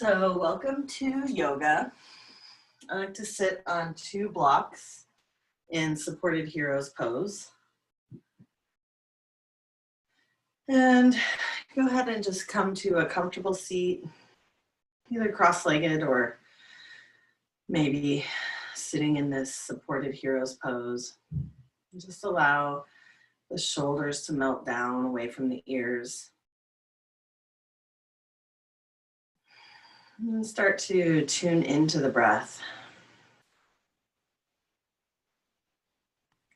So welcome to yoga. I like to sit on 2 blocks in supported hero's pose. And go ahead and just come to a comfortable seat, either cross-legged or maybe sitting in this supported hero's pose. And just allow the shoulders to melt down away from the ears. And start to tune into the breath.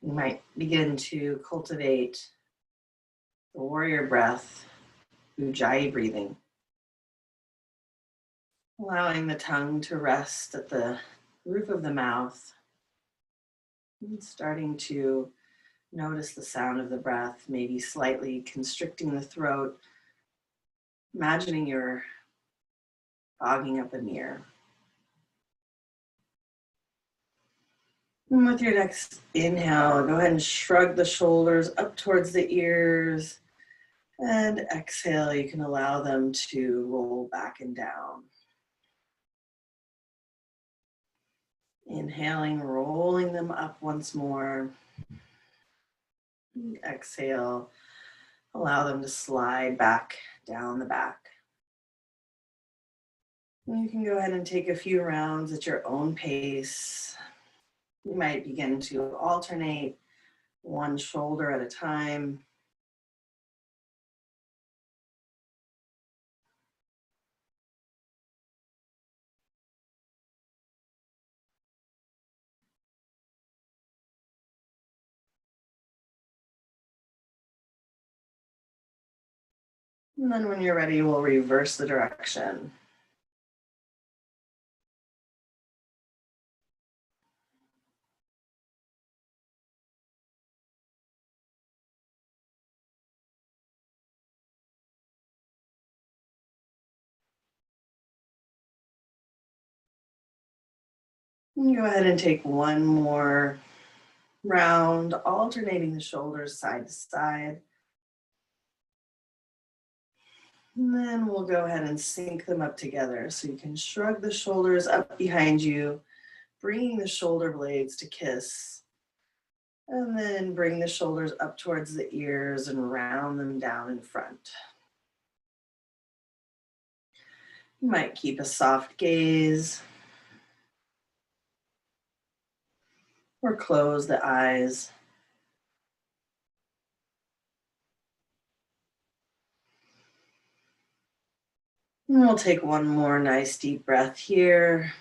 You might begin to cultivate the warrior breath, ujjayi breathing. Allowing the tongue to rest at the roof of the mouth. And starting to notice the sound of the breath, maybe slightly constricting the throat. Imagining you're fogging up a mirror. And with your next inhale, go ahead and shrug the shoulders up towards the ears. And exhale, you can allow them to roll back and down. Inhaling, rolling them up once more. Exhale, allow them to slide back down the back. And you can go ahead and take a few rounds at your own pace. You might begin to alternate one shoulder at a time. And then when you're ready, we'll reverse the direction. And go ahead and take one more round, alternating the shoulders side to side. And then we'll go ahead and sync them up together. So you can shrug the shoulders up behind you, bringing the shoulder blades to kiss. And then bring the shoulders up towards the ears and round them down in front. You might keep a soft gaze or close the eyes. And we'll take one more nice deep breath here.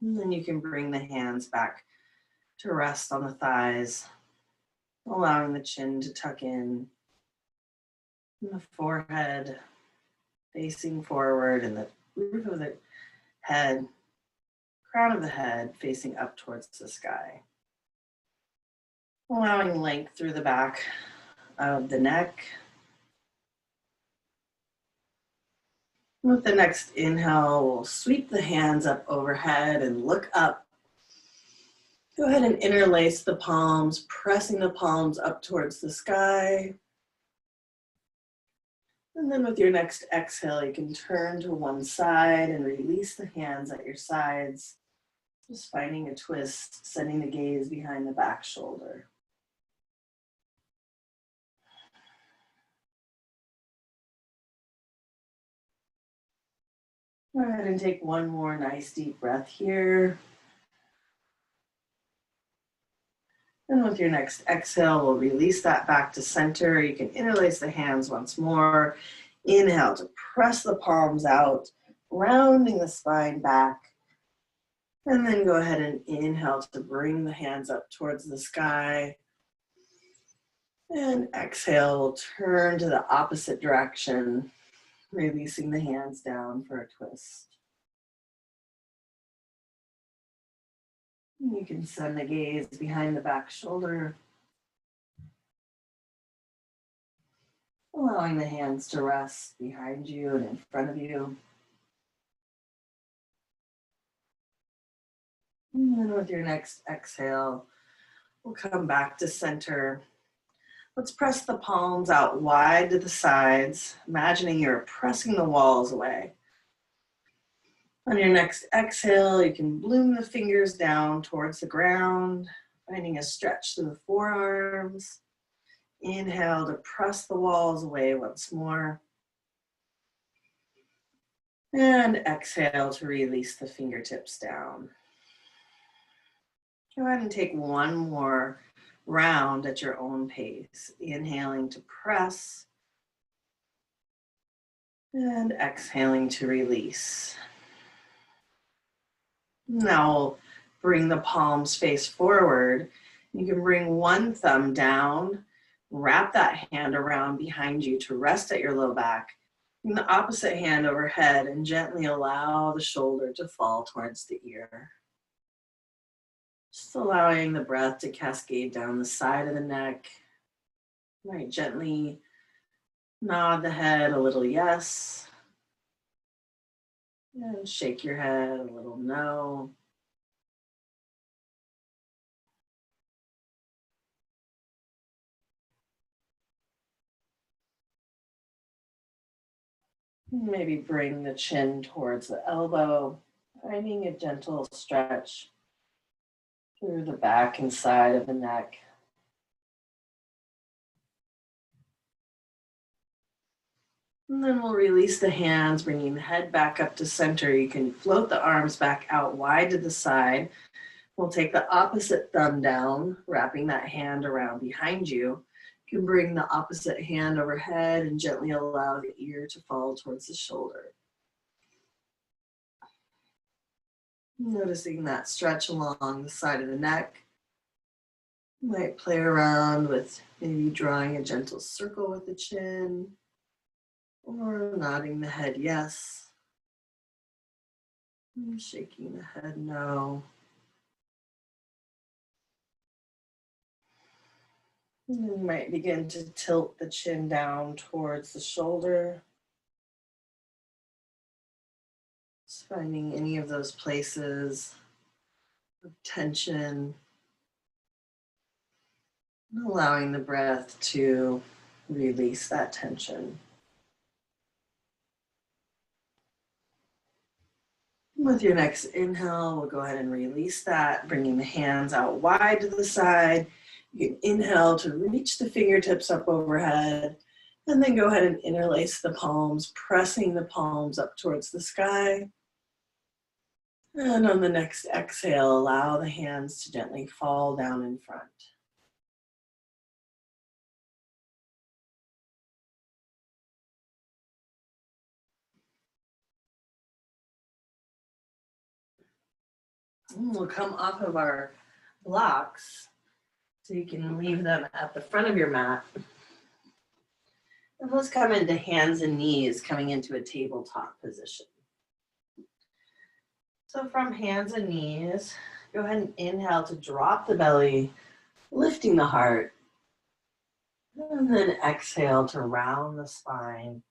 And then you can bring the hands back to rest on the thighs, allowing the chin to tuck in, and the forehead facing forward, and the roof of the head, crown of the head facing up towards the sky. Allowing length through the back of the neck. With the next inhale, we'll sweep the hands up overhead and look up. Go ahead and interlace the palms, pressing the palms up towards the sky. And then with your next exhale, you can turn to one side and release the hands at your sides. Just finding a twist, sending the gaze behind the back shoulder. Go ahead and take one more nice deep breath here. And with your next exhale, we'll release that back to center. You can interlace the hands once more. Inhale to press the palms out, rounding the spine back. And then go ahead and inhale to bring the hands up towards the sky. And exhale, we'll turn to the opposite direction, releasing the hands down for a twist. You can send the gaze behind the back shoulder, allowing the hands to rest behind you and in front of you. And then with your next exhale, we'll come back to center. Let's press the palms out wide to the sides, imagining you're pressing the walls away. On your next exhale, you can bloom the fingers down towards the ground, finding a stretch through the forearms. Inhale to press the walls away once more. And exhale to release the fingertips down. Go ahead and take one more round at your own pace. Inhaling to press. And exhaling to release. Now we'll bring the palms face forward. You can bring one thumb down, wrap that hand around behind you to rest at your low back. Bring the opposite hand overhead and gently allow the shoulder to fall towards the ear. Just allowing the breath to cascade down the side of the neck. You might gently nod the head a little yes. And shake your head a little no. Maybe bring the chin towards the elbow, finding a gentle stretch through the back and side of the neck. And then we'll release the hands, bringing the head back up to center. You can float the arms back out wide to the side. We'll take the opposite thumb down, wrapping that hand around behind you. You can bring the opposite hand overhead and gently allow the ear to fall towards the shoulder. Noticing that stretch along the side of the neck. You might play around with maybe drawing a gentle circle with the chin or nodding the head yes. And shaking the head no. And then you might begin to tilt the chin down towards the shoulder. Just finding any of those places of tension. And allowing the breath to release that tension. With your next inhale, we'll go ahead and release that, bringing the hands out wide to the side. You can inhale to reach the fingertips up overhead, and then go ahead and interlace the palms, pressing the palms up towards the sky. And on the next exhale, allow the hands to gently fall down in front. We'll come off of our blocks so you can leave them at the front of your mat. And let's come into hands and knees, coming into a tabletop position. So from hands and knees, go ahead and inhale to drop the belly, lifting the heart. And then exhale to round the spine.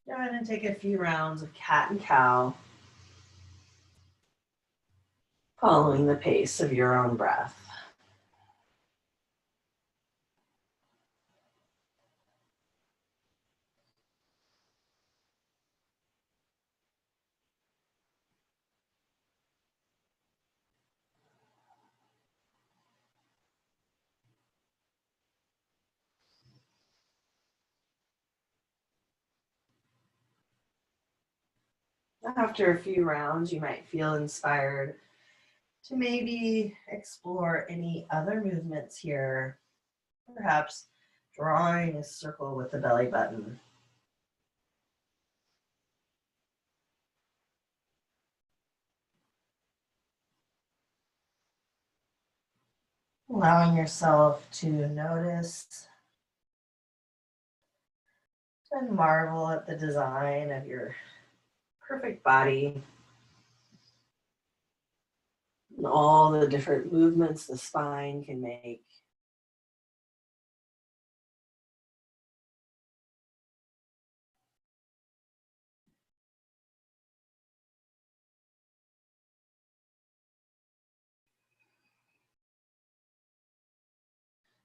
Go ahead and take a few rounds of cat and cow, following the pace of your own breath. After a few rounds, you might feel inspired to maybe explore any other movements here, perhaps drawing a circle with the belly button. Allowing yourself to notice and marvel at the design of your perfect body and all the different movements the spine can make.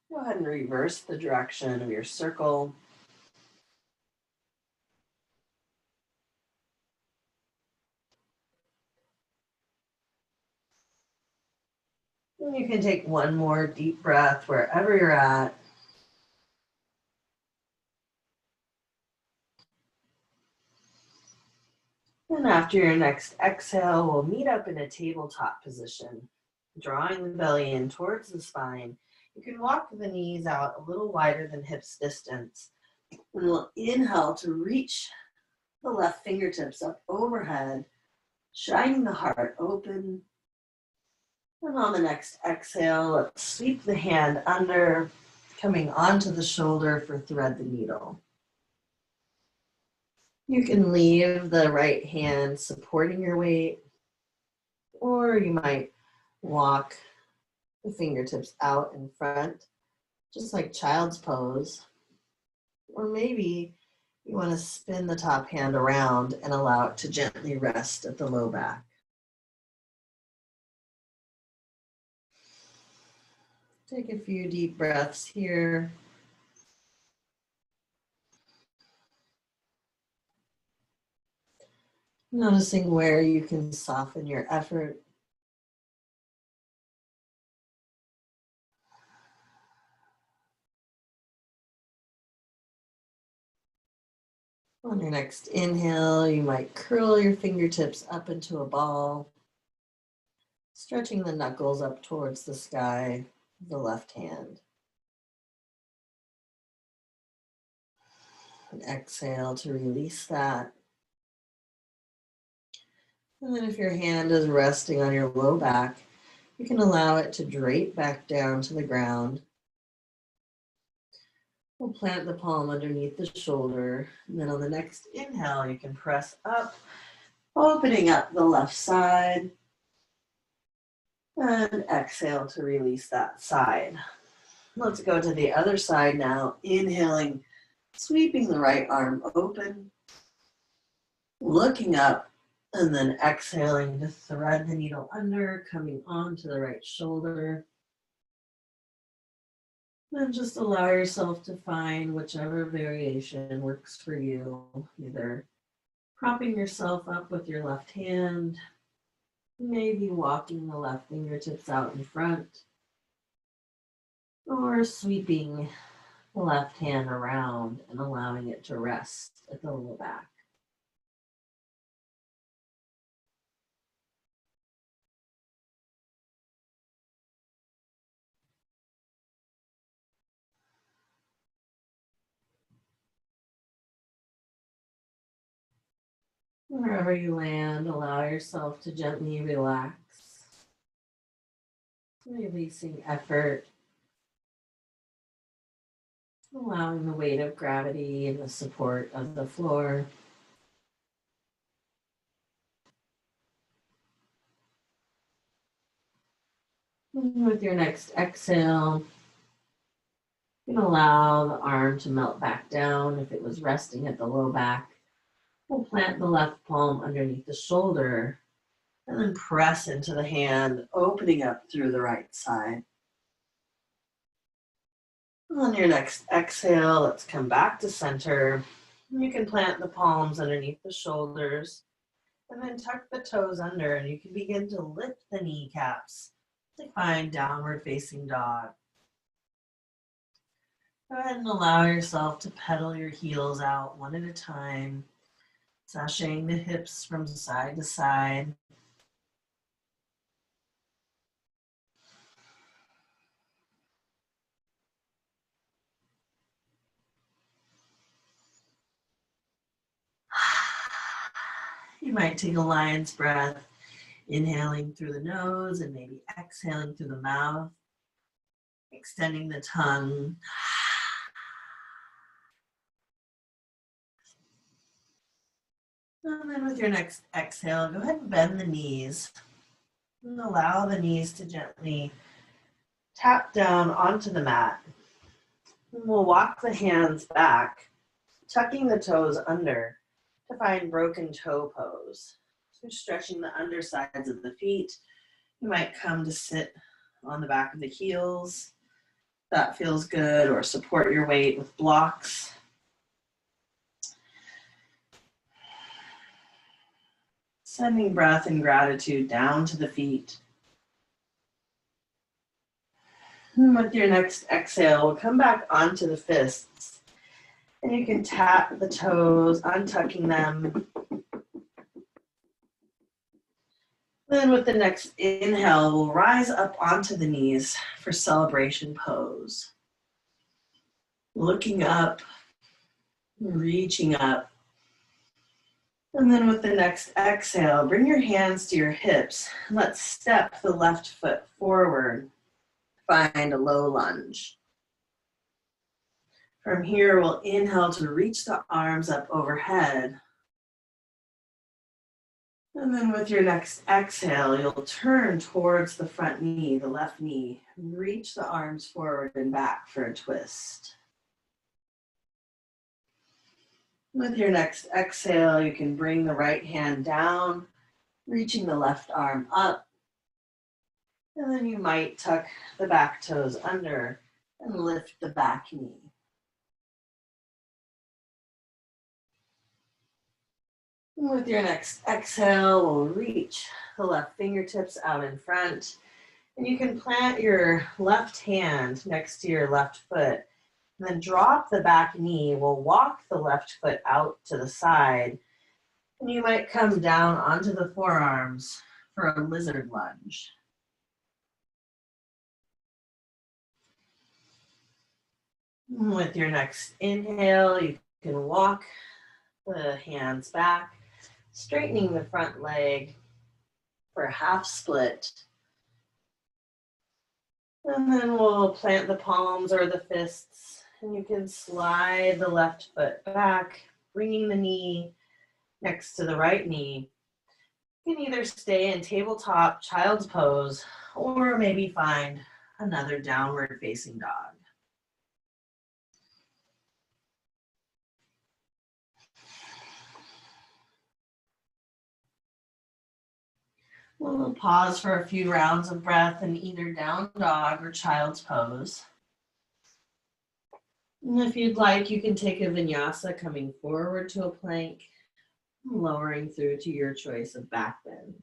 Go ahead and reverse the direction of your circle. And you can take one more deep breath wherever you're at. And after your next exhale, we'll meet up in a tabletop position, drawing the belly in towards the spine. You can walk the knees out a little wider than hips distance. And we'll inhale to reach the left fingertips up overhead, shining the heart open. And on the next exhale, let's sweep the hand under, coming onto the shoulder for thread the needle. You can leave the right hand supporting your weight, or you might walk the fingertips out in front, just like child's pose. Or maybe you want to spin the top hand around and allow it to gently rest at the low back. Take a few deep breaths here. Noticing where you can soften your effort. On your next inhale, you might curl your fingertips up into a ball, stretching the knuckles up towards the sky, the left hand. And exhale to release that. And then if your hand is resting on your low back, you can allow it to drape back down to the ground. We'll plant the palm underneath the shoulder. And then on the next inhale, you can press up, opening up the left side. And exhale to release that side. Let's go to the other side now. Inhaling, sweeping the right arm open, looking up, and then exhaling to thread the needle under, coming onto the right shoulder. And just allow yourself to find whichever variation works for you, either propping yourself up with your left hand, maybe walking the left fingertips out in front, or sweeping the left hand around and allowing it to rest at the low back. Wherever you land, allow yourself to gently relax, releasing effort, allowing the weight of gravity and the support of the floor. And with your next exhale, you can allow the arm to melt back down if it was resting at the low back. We'll plant the left palm underneath the shoulder and then press into the hand, opening up through the right side. On your next exhale, let's come back to center. You can plant the palms underneath the shoulders and then tuck the toes under, and you can begin to lift the kneecaps to find downward facing dog. Go ahead and allow yourself to pedal your heels out one at a time, sashaying the hips from side to side. You might take a lion's breath, inhaling through the nose and maybe exhaling through the mouth, extending the tongue. And then with your next exhale, go ahead and bend the knees and allow the knees to gently tap down onto the mat. And we'll walk the hands back, tucking the toes under to find broken toe pose. So stretching the undersides of the feet. You might come to sit on the back of the heels. That feels good, or support your weight with blocks. Sending breath and gratitude down to the feet. And with your next exhale, we'll come back onto the fists. And you can tap the toes, untucking them. Then with the next inhale, we'll rise up onto the knees for celebration pose. Looking up, reaching up. And then with the next exhale, bring your hands to your hips. Let's step the left foot forward. Find a low lunge. From here, we'll inhale to reach the arms up overhead. And then with your next exhale, you'll turn towards the front knee, the left knee. Reach the arms forward and back for a twist. With your next exhale, you can bring the right hand down, reaching the left arm up. And then you might tuck the back toes under and lift the back knee. And with your next exhale, we'll reach the left fingertips out in front. And you can plant your left hand next to your left foot. And then drop the back knee. We'll walk the left foot out to the side. And you might come down onto the forearms for a lizard lunge. With your next inhale, you can walk the hands back, straightening the front leg for a half split. And then we'll plant the palms or the fists, and you can slide the left foot back, bringing the knee next to the right knee. You can either stay in tabletop child's pose or maybe find another downward facing dog. We'll pause for a few rounds of breath in either down dog or child's pose. And if you'd like, you can take a vinyasa coming forward to a plank, lowering through to your choice of back bend.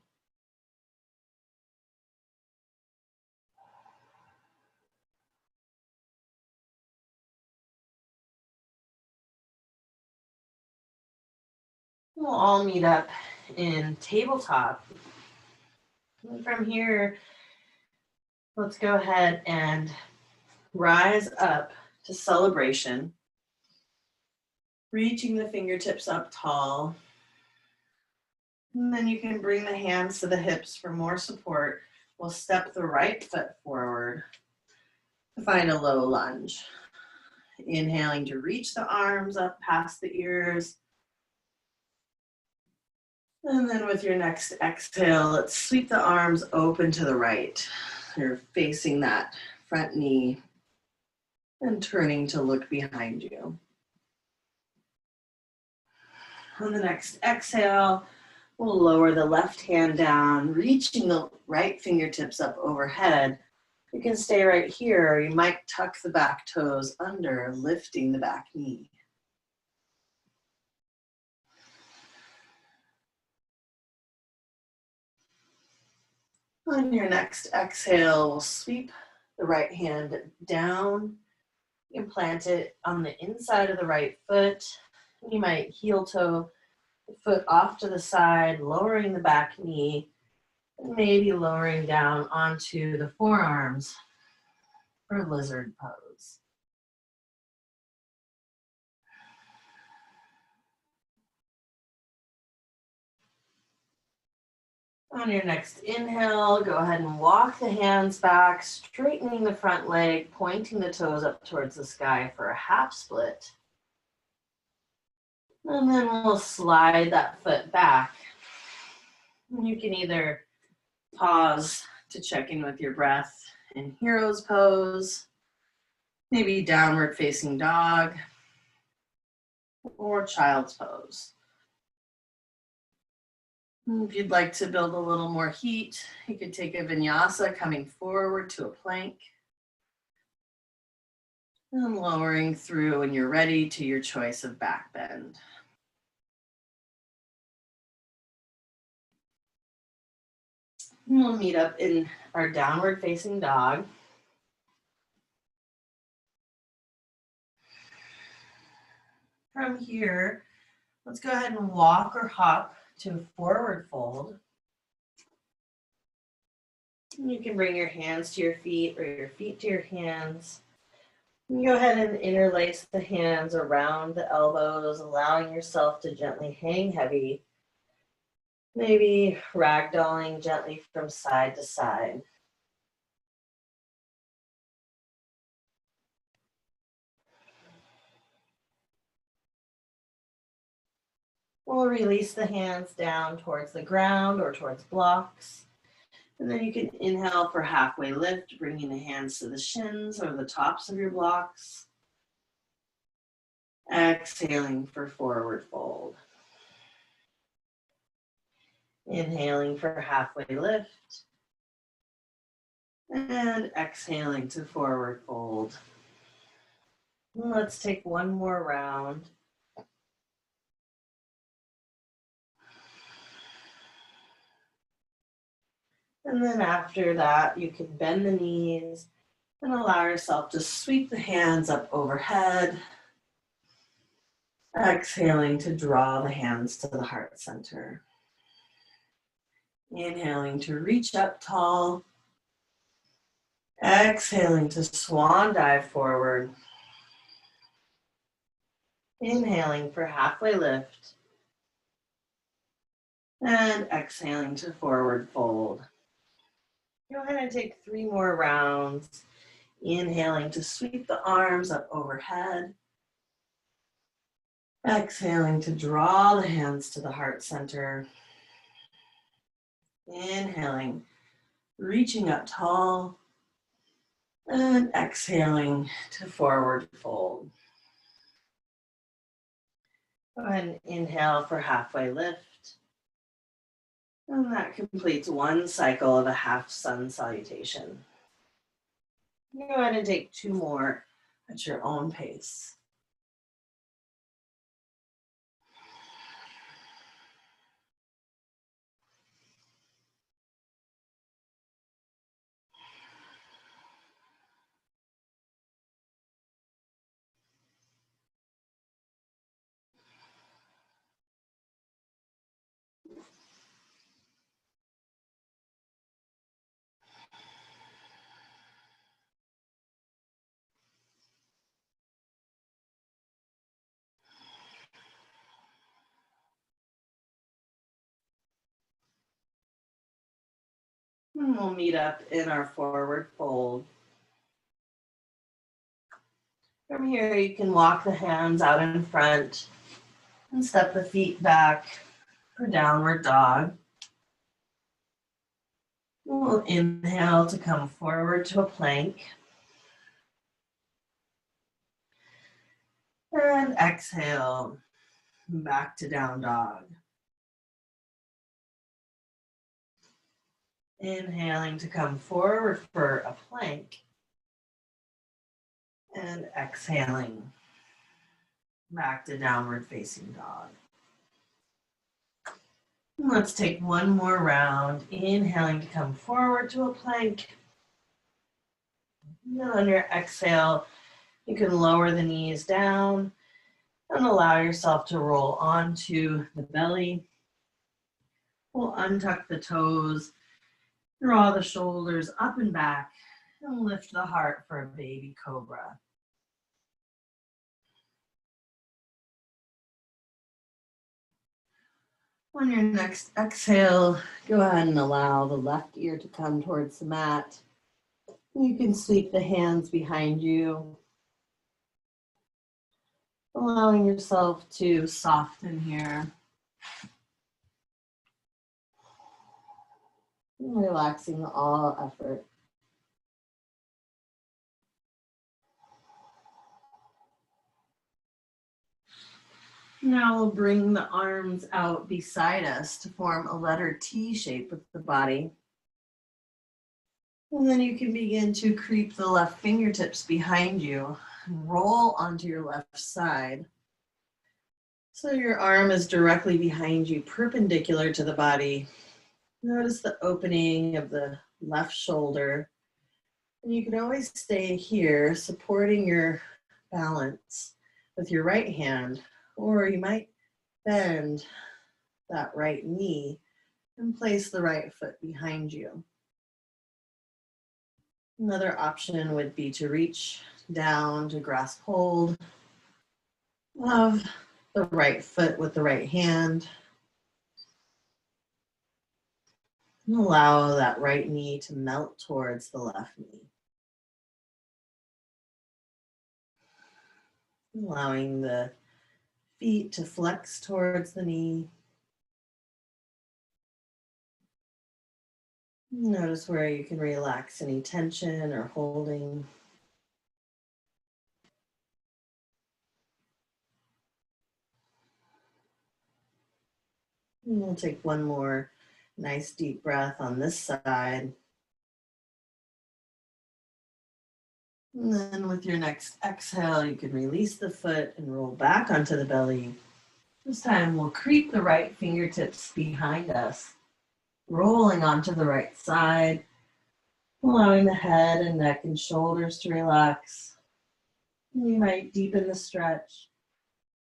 We'll all meet up in tabletop. And from here, let's go ahead and rise up to celebration, reaching the fingertips up tall. And then you can bring the hands to the hips for more support. We'll step the right foot forward to find a low lunge. Inhaling to reach the arms up past the ears. And then with your next exhale, let's sweep the arms open to the right. You're facing that front knee and turning to look behind you. On the next exhale, we'll lower the left hand down, reaching the right fingertips up overhead. You can stay right here, or you might tuck the back toes under, lifting the back knee. On your next exhale, we'll sweep the right hand down. You can plant it on the inside of the right foot. You might heel toe the foot off to the side, lowering the back knee, and maybe lowering down onto the forearms for lizard pose. On your next inhale, go ahead and walk the hands back, straightening the front leg, pointing the toes up towards the sky for a half split. And then we'll slide that foot back. You can either pause to check in with your breath in hero's pose, maybe downward facing dog, or child's pose. If you'd like to build a little more heat, you could take a vinyasa coming forward to a plank and lowering through when you're ready to your choice of back bend. We'll meet up in our downward facing dog. From here, let's go ahead and walk or hop to forward fold. You can bring your hands to your feet or your feet to your hands. You can go ahead and interlace the hands around the elbows, allowing yourself to gently hang heavy, maybe ragdolling gently from side to side. We'll release the hands down towards the ground or towards blocks. And then you can inhale for halfway lift, bringing the hands to the shins or the tops of your blocks. Exhaling for forward fold. Inhaling for halfway lift. And exhaling to forward fold. Let's take one more round. And then after that, you can bend the knees and allow yourself to sweep the hands up overhead. Exhaling to draw the hands to the heart center. Inhaling to reach up tall. Exhaling to swan dive forward. Inhaling for halfway lift. And exhaling to forward fold. Go ahead and take 3 more rounds. Inhaling to sweep the arms up overhead. Exhaling to draw the hands to the heart center. Inhaling, reaching up tall. And exhaling to forward fold. Go ahead and inhale for halfway lift. And that completes one cycle of a half sun salutation. Go ahead and take 2 more at your own pace. And we'll meet up in our forward fold. From here, you can walk the hands out in front and step the feet back for downward dog. We'll inhale to come forward to a plank. And exhale, back to down dog. Inhaling to come forward for a plank. And exhaling, back to downward facing dog. Let's take one more round. Inhaling to come forward to a plank. And on your exhale, you can lower the knees down and allow yourself to roll onto the belly. We'll untuck the toes, draw the shoulders up and back, and lift the heart for a baby cobra. On your next exhale, go ahead and allow the left ear to come towards the mat. You can sweep the hands behind you, allowing yourself to soften here. Relaxing all effort. Now we'll bring the arms out beside us to form a letter T shape with the body. And then you can begin to creep the left fingertips behind you and roll onto your left side. So your arm is directly behind you, perpendicular to the body. Notice the opening of the left shoulder. And you can always stay here, supporting your balance with your right hand Or you might bend that right knee and place the right foot behind you. Another option would be to reach down to grasp hold of the right foot with the right hand. And allow that right knee to melt towards the left knee. Allowing the feet to flex towards the knee. Notice where you can relax any tension or holding. And we'll take one more nice deep breath on this side. And then with your next exhale, you can release the foot and roll back onto the belly. This time we'll creep the right fingertips behind us, rolling onto the right side, allowing the head and neck and shoulders to relax. You might deepen the stretch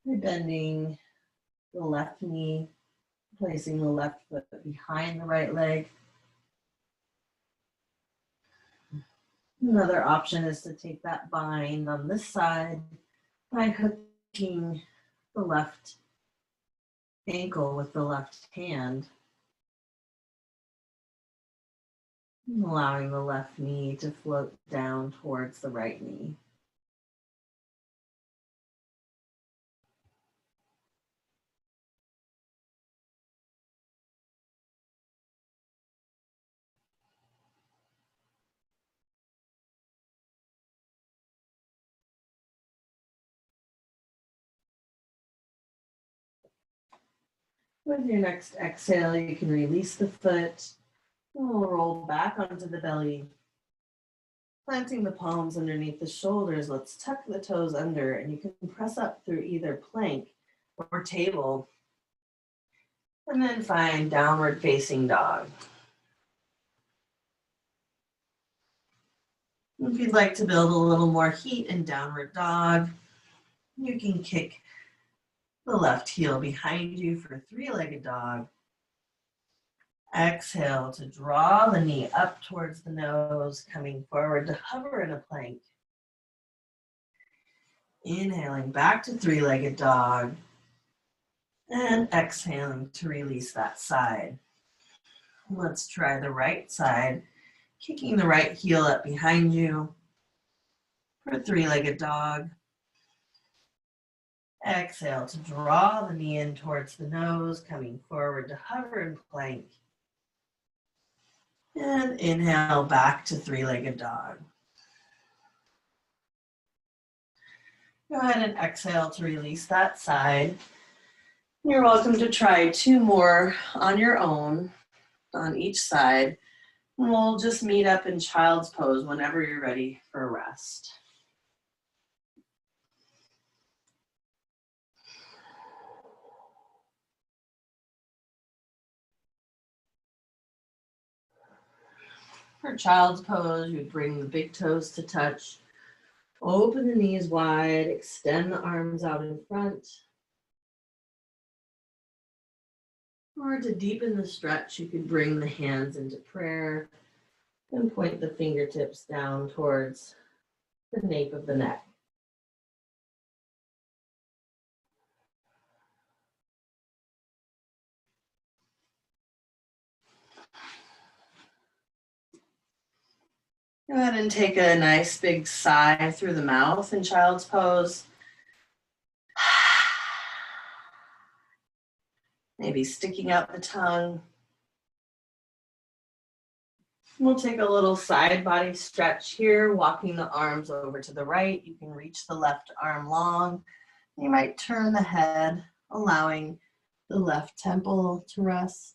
by bending the left knee, placing the left foot behind the right leg. Another option is to take that bind on this side by hooking the left ankle with the left hand, allowing the left knee to float down towards the right knee. With your next exhale, you can release the foot. We'll roll back onto the belly. Planting the palms underneath the shoulders, let's tuck the toes under, and you can press up through either plank or table. And then find downward facing dog. If you'd like to build a little more heat in downward dog, you can kick the left heel behind you for three-legged dog. Exhale to draw the knee up towards the nose, coming forward to hover in a plank. Inhaling back to three-legged dog. And exhaling to release that side. Let's try the right side, kicking the right heel up behind you for three-legged dog. Exhale to draw the knee in towards the nose, coming forward to hover in plank. And inhale back to three-legged dog. Go ahead and exhale to release that side. You're welcome to try two more on your own on each side. We'll just meet up in child's pose whenever you're ready for a rest. For child's pose, you bring the big toes to touch. Open the knees wide, extend the arms out in front. Or to deepen the stretch, you can bring the hands into prayer and point the fingertips down towards the nape of the neck. Go ahead and take a nice big sigh through the mouth in child's pose. Maybe sticking out the tongue. We'll take a little side body stretch here, walking the arms over to the right. You can reach the left arm long. You might turn the head, allowing the left temple to rest.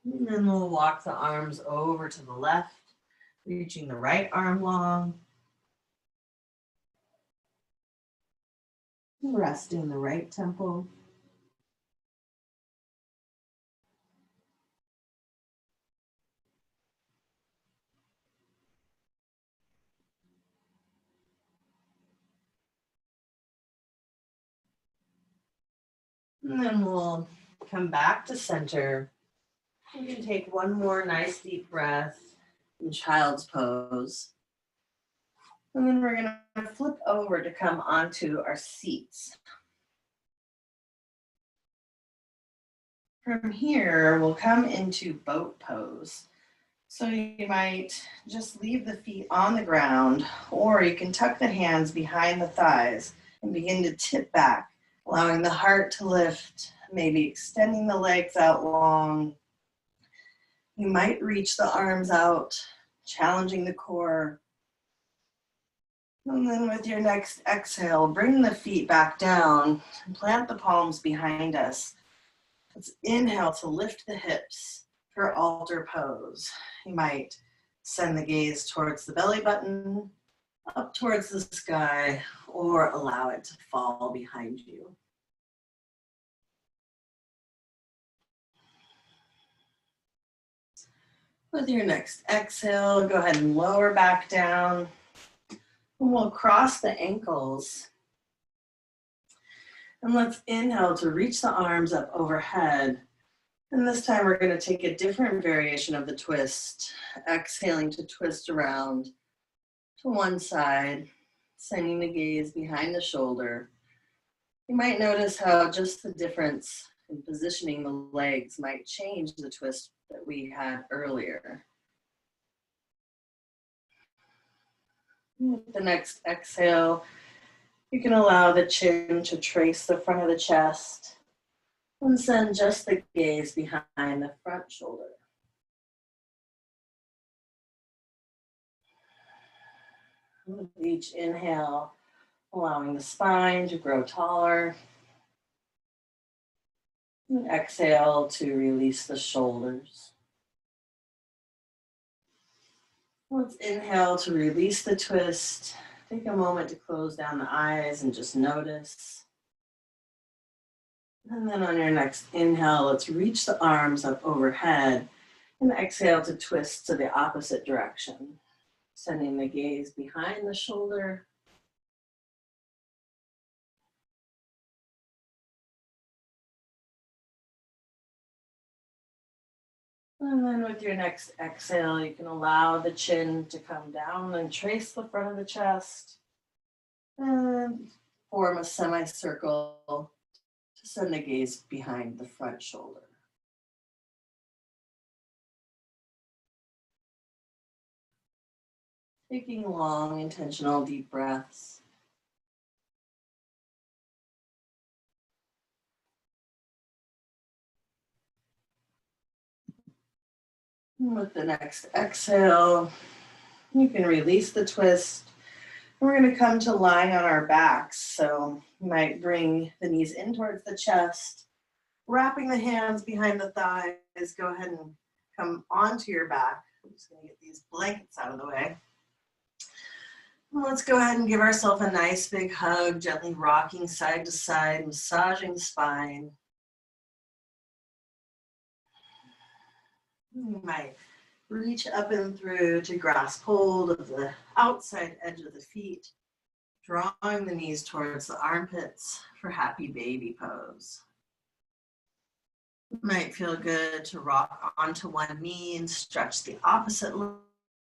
And then we'll walk the arms over to the left, reaching the right arm long. Resting the right temple. And then we'll come back to center. You can take one more nice deep breath in child's pose. And then we're going to flip over to come onto our seats. From here, we'll come into boat pose. So you might just leave the feet on the ground, or you can tuck the hands behind the thighs and begin to tip back, allowing the heart to lift, maybe extending the legs out long. You might reach the arms out, challenging the core. And then with your next exhale, bring the feet back down and plant the palms behind us. Let's inhale to lift the hips for Alder Pose. You might send the gaze towards the belly button, up towards the sky, or allow it to fall behind you. With your next exhale, go ahead and lower back down. And we'll cross the ankles. And let's inhale to reach the arms up overhead. And this time we're going to take a different variation of the twist, exhaling to twist around to one side, sending the gaze behind the shoulder. You might notice how just the difference in positioning the legs might change the twist that we had earlier. With the next exhale, you can allow the chin to trace the front of the chest and send just the gaze behind the front shoulder. With each inhale, allowing the spine to grow taller. And exhale to release the shoulders. Let's inhale to release the twist. Take a moment to close down the eyes and just notice. And then on your next inhale, let's reach the arms up overhead and exhale to twist to the opposite direction. Sending the gaze behind the shoulder. And then with your next exhale, you can allow the chin to come down and trace the front of the chest. And form a semicircle to send the gaze behind the front shoulder. Taking long, intentional, deep breaths. And with the next exhale, you can release the twist. We're going to come to lying on our backs. So you might bring the knees in towards the chest, wrapping the hands behind the thighs. Go ahead and come onto your back. I'm just going to get these blankets out of the way. Let's go ahead and give ourselves a nice big hug, gently rocking side to side, massaging the spine. You might reach up and through to grasp hold of the outside edge of the feet, drawing the knees towards the armpits for happy baby pose. It might feel good to rock onto one knee and stretch the opposite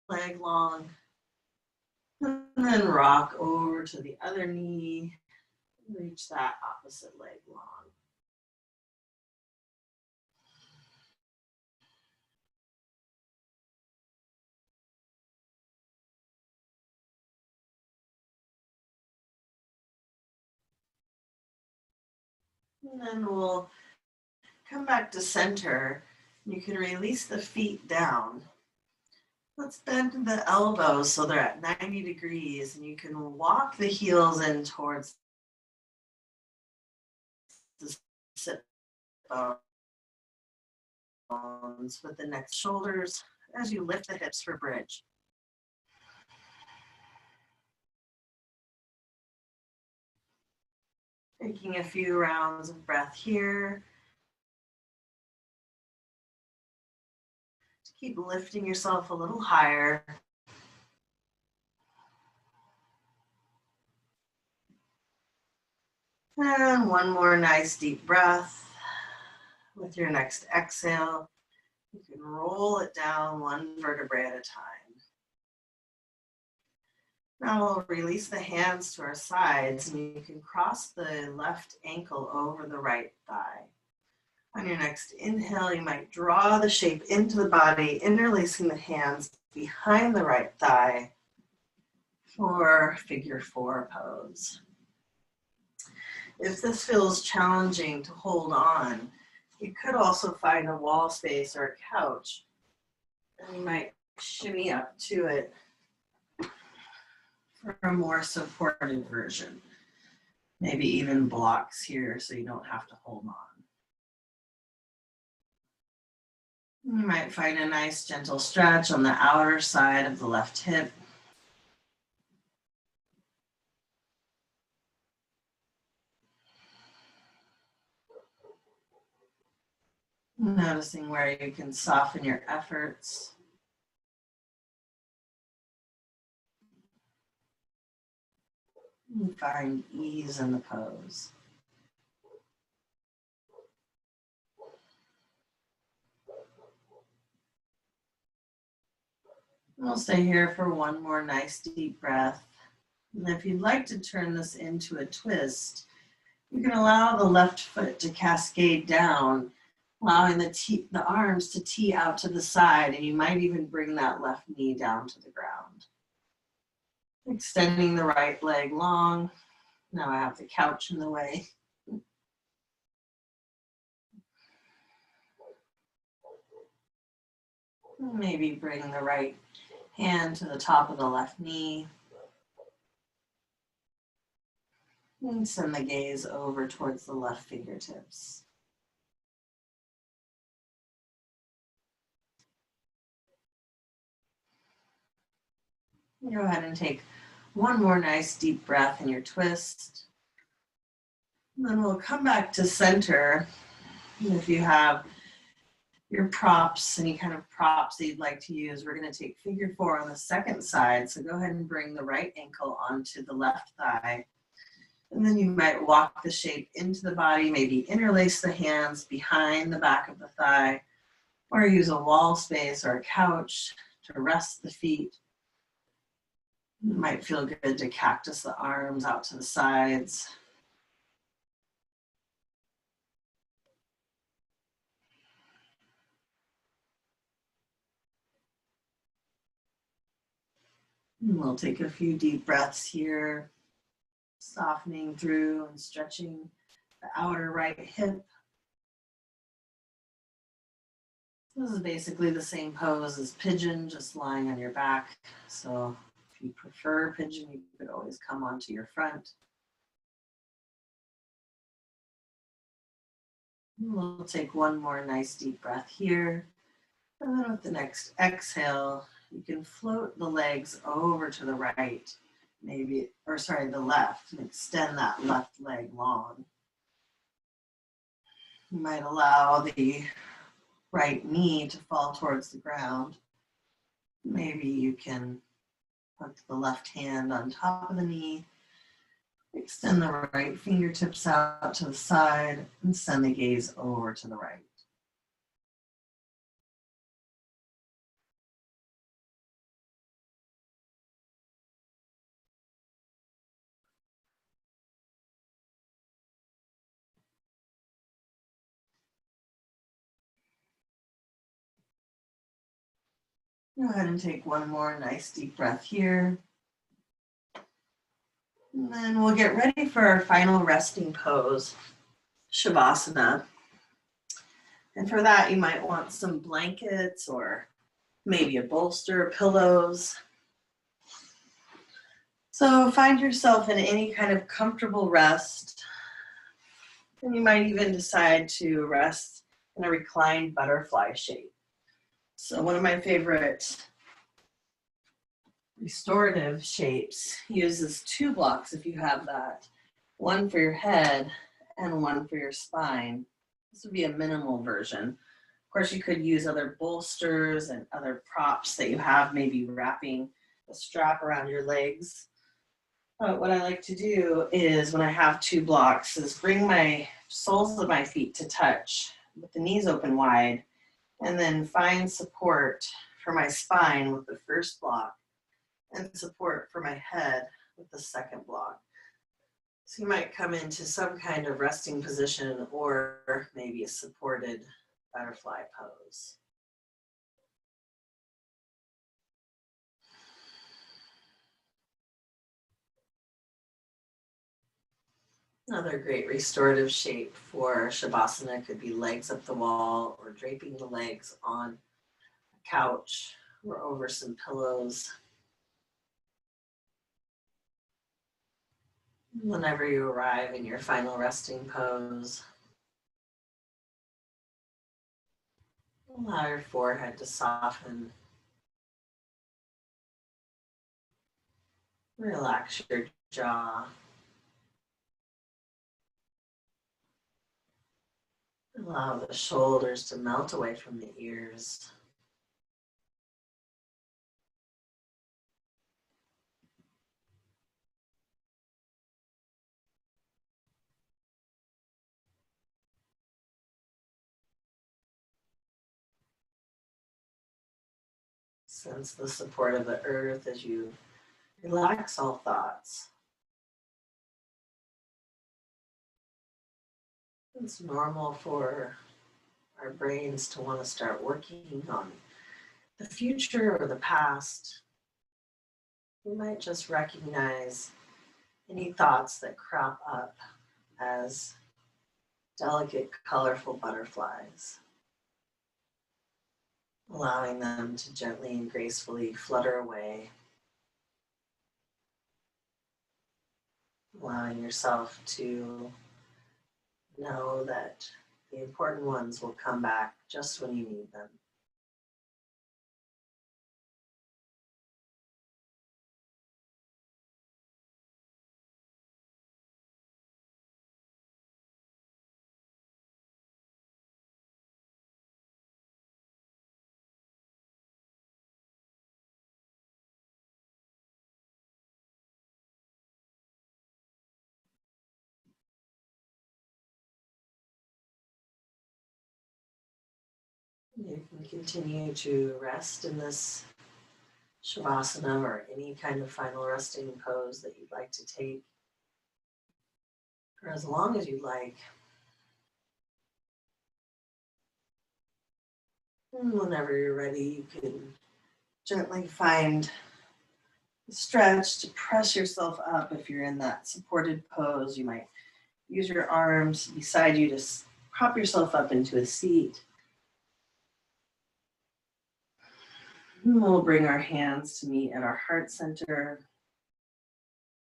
leg long. And then rock over to the other knee, reach that opposite leg long. And then we'll come back to center. You can release the feet down. Let's bend the elbows so they're at 90 degrees, and you can walk the heels in towards the sit bones with the next shoulders as you lift the hips for bridge. Taking a few rounds of breath here. Keep lifting yourself a little higher. And one more nice deep breath. With your next exhale, you can roll it down one vertebrae at a time. Now we'll release the hands to our sides, and you can cross the left ankle over the right thigh. On your next inhale, you might draw the shape into the body, interlacing the hands behind the right thigh for figure 4 pose. If this feels challenging to hold on, you could also find a wall space or a couch, and you might shimmy up to it for a more supported version. Maybe even blocks here so you don't have to hold on. You might find a nice gentle stretch on the outer side of the left hip. Noticing where you can soften your efforts. And find ease in the pose. We'll stay here for one more nice deep breath. And if you'd like to turn this into a twist, you can allow the left foot to cascade down, allowing the arms to tee out to the side, and you might even bring that left knee down to the ground. Extending the right leg long. Now I have the couch in the way. Maybe bring the right hand to the top of the left knee. And send the gaze over towards the left fingertips. Go ahead and take one more nice deep breath in your twist. And then we'll come back to center. And if you have your props, any kind of props that you'd like to use, we're going to take figure 4 on the second side. So go ahead and bring the right ankle onto the left thigh. And then you might walk the shape into the body, maybe interlace the hands behind the back of the thigh, or use a wall space or a couch to rest the feet. It might feel good to cactus the arms out to the sides. And we'll take a few deep breaths here, softening through and stretching the outer right hip. This is basically the same pose as pigeon, just lying on your back. So if you prefer pigeon, you could always come onto your front. We'll take one more nice deep breath here. And then with the next exhale, you can float the legs over to the right, the left, and extend that left leg long. You might allow the right knee to fall towards the ground. Maybe you can put the left hand on top of the knee, extend the right fingertips out to the side, and send the gaze over to the right. Go ahead and take one more nice deep breath here. And then we'll get ready for our final resting pose, Savasana. And for that, you might want some blankets or maybe a bolster, pillows. So find yourself in any kind of comfortable rest. And you might even decide to rest in a reclined butterfly shape. So one of my favorite restorative shapes uses 2 blocks if you have that. one for your head and one for your spine. This would be a minimal version. Of course, you could use other bolsters and other props that you have, maybe wrapping a strap around your legs. But what I like to do is when I have two blocks is bring my soles of my feet to touch with the knees open wide, and then find support for my spine with the first block and support for my head with the second block. So you might come into some kind of resting position or maybe a supported butterfly pose. Another great restorative shape for Savasana could be legs up the wall or draping the legs on a couch or over some pillows. Whenever you arrive in your final resting pose, allow your forehead to soften. Relax your jaw. Allow the shoulders to melt away from the ears. Sense the support of the earth as you relax all thoughts. It's normal for our brains to want to start working on the future or the past. We might just recognize any thoughts that crop up as delicate, colorful butterflies, allowing them to gently and gracefully flutter away, allowing yourself to know that the important ones will come back just when you need them. You can continue to rest in this Shavasana or any kind of final resting pose that you'd like to take for as long as you'd like. And whenever you're ready, you can gently find a stretch to press yourself up. If you're in that supported pose, you might use your arms beside you to prop yourself up into a seat. And we'll bring our hands to meet at our heart center.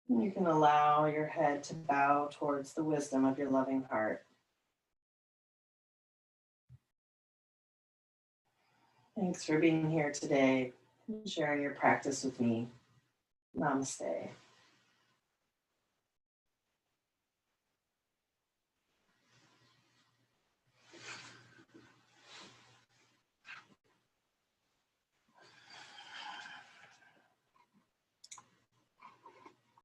And you can allow your head to bow towards the wisdom of your loving heart. Thanks for being here today and sharing your practice with me. Namaste.